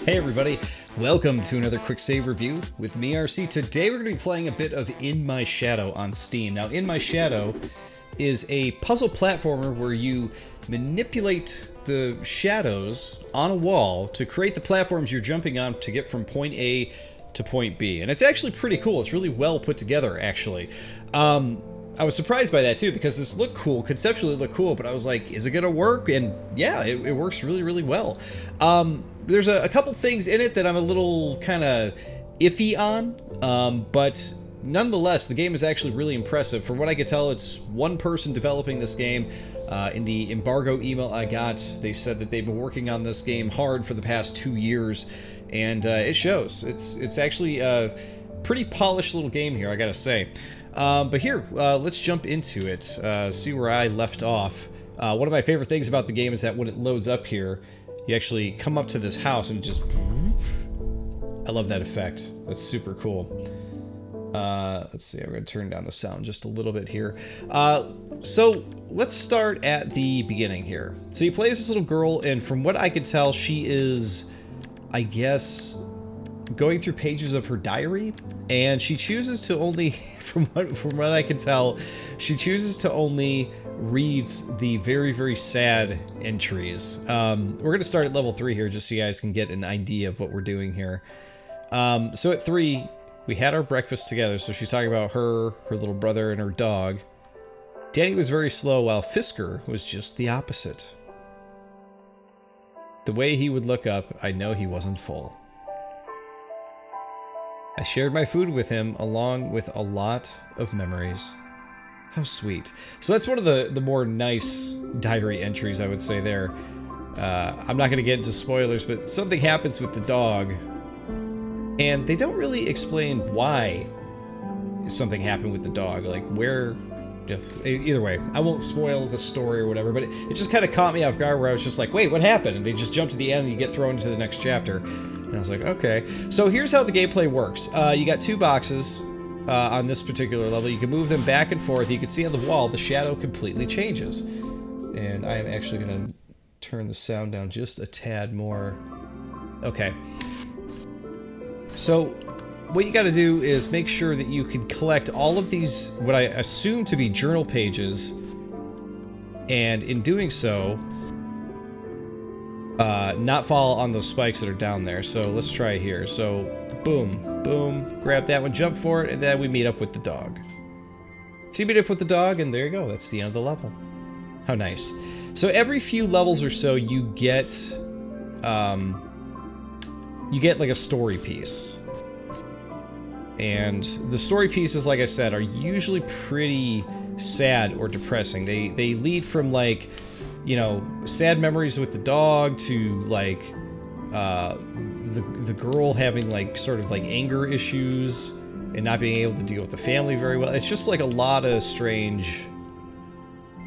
Hey everybody, welcome to another QuickSave review with me, RC. Today we're going to be playing a bit of In My Shadow on Steam. Now, In My Shadow is a puzzle platformer where you manipulate the shadows on a wall to create the platforms you're jumping on to get from point A to point B. And it's actually pretty cool. It's really well put together, actually. I was surprised by that too, because this looked cool, conceptually looked cool, but I was like, is it gonna work? And yeah, it works really, really well. There's a couple things in it that I'm a little kind of iffy on, but nonetheless, the game is actually really impressive. From what I could tell, it's one person developing this game. In the embargo email I got, they said that they've been working on this game hard for the past 2 years, and it shows. It's actually a pretty polished little game here, I gotta say. But here, let's jump into it, see where I left off. One of my favorite things about the game is that when it loads up here, you actually come up to this house and just... I love that effect. That's super cool. Let's see, I'm going to turn down the sound just a little bit here. So, let's start at the beginning here. So you play as this little girl, and from what I could tell, she is, I guess, going through pages of her diary, and she chooses to only, from what I can tell, she chooses to only read the very, very sad entries. We're gonna start at level 3 here, just so you guys can get an idea of what we're doing here. So at 3, we had our breakfast together, so she's talking about her little brother, and her dog. Danny was very slow, while Fisker was just the opposite. The way he would look up, I know he wasn't full. I shared my food with him, along with a lot of memories. How sweet. So that's one of the more nice diary entries, I would say there. I'm not going to get into spoilers, but something happens with the dog, and they don't really explain why something happened with the dog, like where... Either way, I won't spoil the story or whatever, but it just kind of caught me off guard, where I was just like, wait, what happened? And they just jump to the end and you get thrown into the next chapter. And I was like, okay. So here's how the gameplay works. You got 2 boxes on this particular level. You can move them back and forth. You can see on the wall, the shadow completely changes. And I am actually going to turn the sound down just a tad more. Okay. So what you got to do is make sure that you can collect all of these, what I assume to be journal pages, and in doing so, not fall on those spikes that are down there. So let's try here. So boom, boom, grab that one, jump for it, and then we meet up with the dog. So you meet up with the dog, and there you go. That's the end of the level. How nice. So every few levels or so, you get like a story piece. And the story pieces, like I said, are usually pretty sad or depressing. They lead from, like, you know, sad memories with the dog to, like, the girl having, like, sort of, like, anger issues and not being able to deal with the family very well. It's just, like, a lot of strange,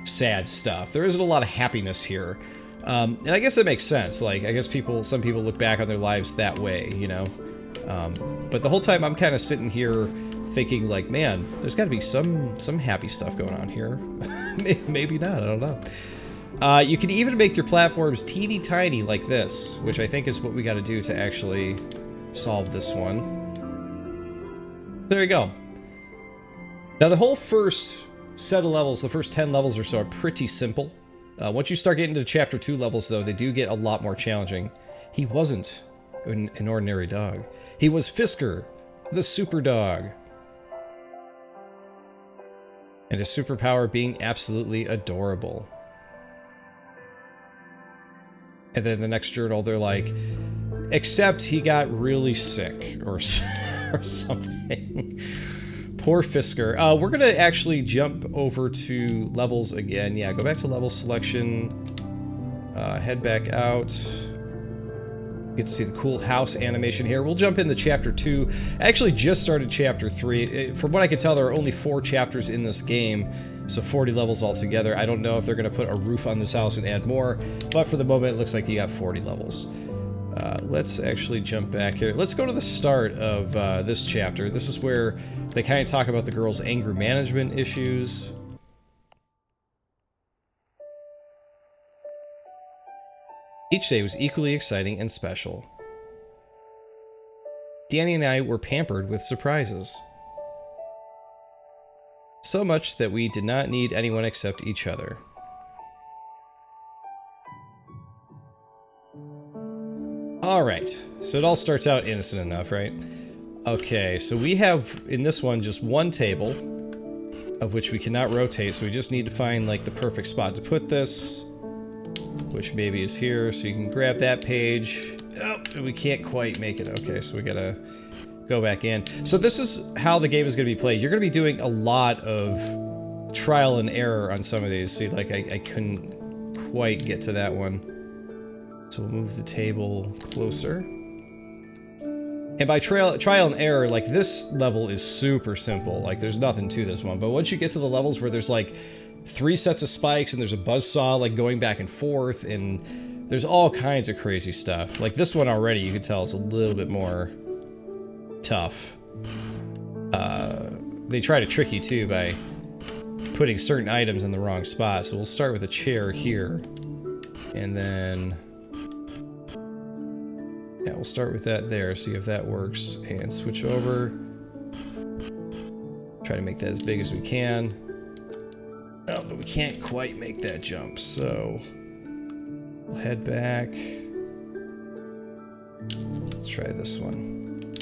sad stuff. There isn't a lot of happiness here. And I guess that makes sense. Like, I guess some people look back on their lives that way, you know? But the whole time I'm kind of sitting here thinking, like, man, there's got to be some happy stuff going on here. Maybe not, I don't know. You can even make your platforms teeny tiny like this, which I think is what we got to do to actually solve this one. There you go. Now the whole first set of levels, the first 10 levels or so, are pretty simple. Once you start getting to chapter 2 levels, though, they do get a lot more challenging. He wasn't an ordinary dog. He was Fisker, the super dog. And his superpower being absolutely adorable. And then the next journal, they're like, except he got really sick, or something. Poor Fisker. We're gonna actually jump over to levels again. Yeah, go back to level selection. Head back out. You can see the cool house animation here. We'll jump into chapter 2. I actually just started chapter 3. From what I can tell, there are only 4 chapters in this game, so 40 levels altogether. I don't know if they're going to put a roof on this house and add more, but for the moment, it looks like you got 40 levels. Let's actually jump back here. Let's go to the start of this chapter. This is where they kind of talk about the girl's anger management issues. Each day was equally exciting and special. Danny and I were pampered with surprises. So much that we did not need anyone except each other. Alright, so it all starts out innocent enough, right? Okay, so we have, in this one, just one table, of which we cannot rotate, so we just need to find, like, the perfect spot to put this, which maybe is here, so you can grab that page. Oh, we can't quite make it. Okay, so we gotta go back in. So this is how the game is gonna be played. You're gonna be doing a lot of trial and error on some of these. See, like, I couldn't quite get to that one. So we'll move the table closer. And by trial and error, like, this level is super simple. Like, there's nothing to this one. But once you get to the levels where there's, like, 3 sets of spikes and there's a buzzsaw, like, going back and forth, and there's all kinds of crazy stuff. Like, this one already, you can tell, is a little bit more tough. They try to trick you, too, by putting certain items in the wrong spot. So we'll start with a chair here. And then... yeah, we'll start with that there, see if that works, and switch over. Try to make that as big as we can. Oh, but we can't quite make that jump, so we'll head back. Let's try this one.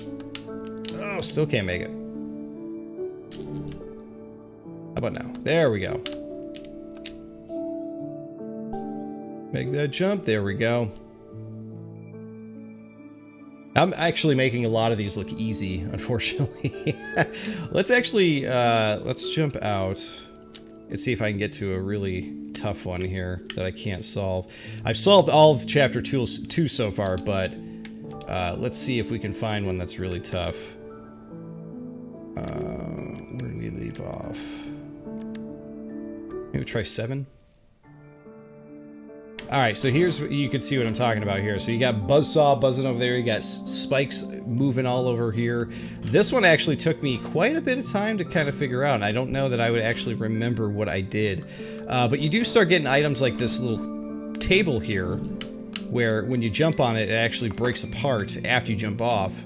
Oh, still can't make it. How about now? There we go. Make that jump, there we go. I'm actually making a lot of these look easy, unfortunately. Let's actually, let's jump out and see if I can get to a really tough one here that I can't solve. I've solved all of Chapter 2 so far, but let's see if we can find one that's really tough. Where do we leave off? Maybe try 7? Alright, so here's, you can see what I'm talking about here. So you got buzzsaw buzzing over there, you got spikes moving all over here. This one actually took me quite a bit of time to kind of figure out, and I don't know that I would actually remember what I did. But you do start getting items like this little table here, where when you jump on it, it actually breaks apart after you jump off.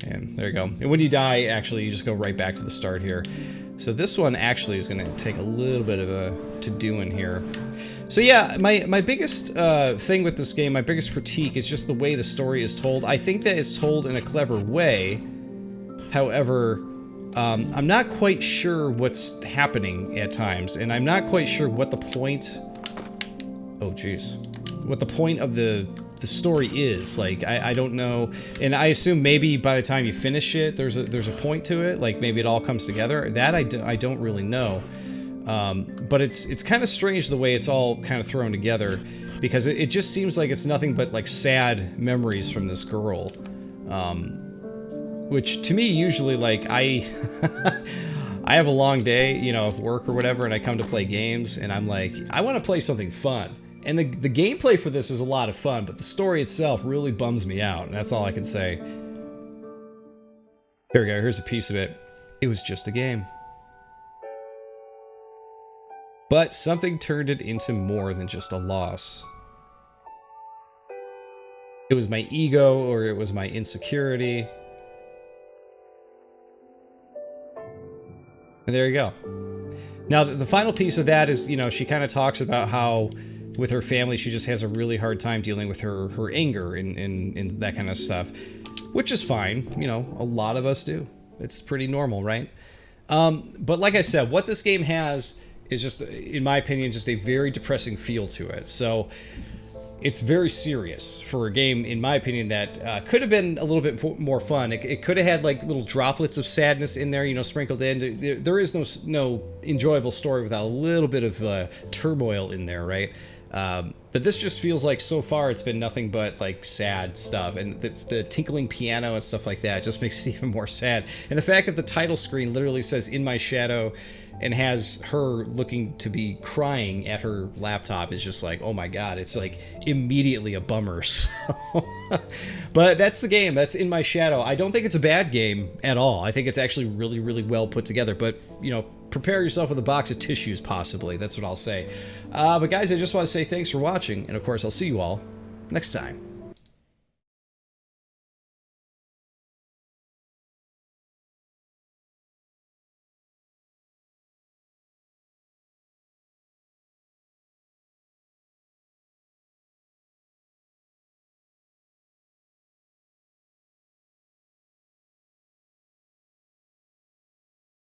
And there you go. And when you die, actually, you just go right back to the start here. So this one actually is going to take a little bit of a to-doing here. So yeah, my biggest thing with this game, my biggest critique is just the way the story is told. I think that it's told in a clever way. However, I'm not quite sure what's happening at times, and I'm not quite sure what the point... oh, jeez. What the point of the story is. Like, I don't know, and I assume maybe by the time you finish it, there's a point to it. Like, maybe it all comes together. That I don't really know. But it's kind of strange the way it's all kind of thrown together, because it just seems like it's nothing but like sad memories from this girl, which to me usually, like, I have a long day, you know, of work or whatever, and I come to play games, and I'm like, I want to play something fun, and the gameplay for this is a lot of fun, but the story itself really bums me out, and that's all I can say. Here we go, here's a piece of it. It was just a game. But something turned it into more than just a loss. It was my ego, or it was my insecurity. And there you go. Now, the final piece of that is, you know, she kind of talks about how with her family, she just has a really hard time dealing with her anger and that kind of stuff. Which is fine, you know, a lot of us do. It's pretty normal, right? But like I said, what this game has is just, in my opinion, just a very depressing feel to it. So it's very serious for a game, in my opinion, that could have been a little bit more fun. It could have had like little droplets of sadness in there, you know, sprinkled in. There is no enjoyable story without a little bit of turmoil in there, right? But this just feels like, so far, it's been nothing but like sad stuff, and the tinkling piano and stuff like that just makes it even more sad. And the fact that the title screen literally says "In My Shadow" and has her looking to be crying at her laptop is just like, oh my god, it's like immediately a bummer. So but that's the game. That's In My Shadow. I don't think it's a bad game at all. I think it's actually really, really well put together. But, you know, prepare yourself with a box of tissues, possibly. That's what I'll say. But guys, I just want to say thanks for watching, and of course, I'll see you all next time.